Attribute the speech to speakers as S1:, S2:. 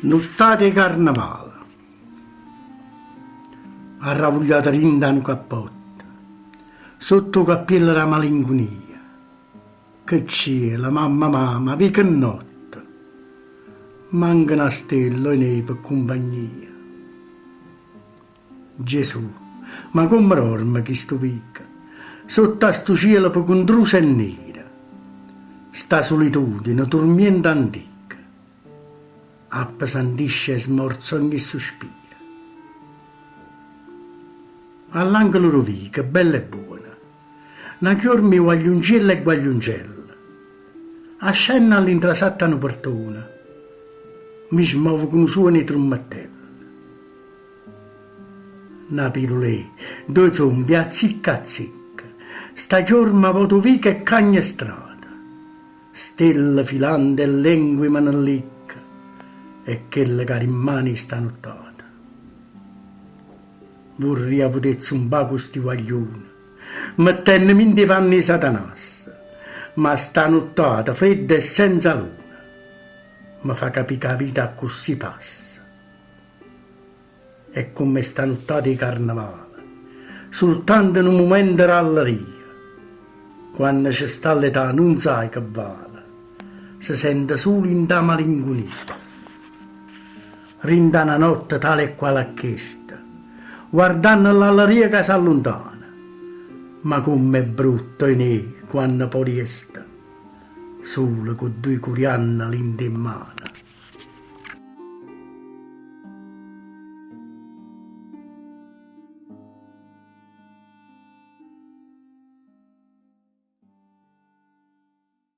S1: Nottate carnevale, arravogliata rinda un cappotto, sotto cappello la malinconia, che c'è la mamma, vi che notte, manca una stella e neve per compagnia. Gesù, ma come dorme chi sto vica, sotto a sto cielo per contrusa e nera, sta solitudine, tormenta antica, appesantisce e smorza ogni sospiro. All'angolo rovica, bella e buona, una chiormi guagliuncella e guagliuncella, a scena all'intrasattano portona, mi smuovo con suoni trommattelli. Una pirulè, due zombi a zicca, sta chiorma votovica e cagna strada, stella filante e lengua manallicca, e quelle che in mani sta nottata. Vorrei poter zumbare questi guaglioni, mettendomi in dei panni Satanas, ma sta nottata fredda e senza luna mi fa capire che la vita così passa. E come sta nottata di carnevale, soltanto in un momento di ralleria, quando ci sta l'età non sai che vale, si sente solo in da malinconia. Rinda una notte tale e quale questa, guardando l'alleria che si allontana, ma come è brutto in quando poi resta, solo con due curianne in mano.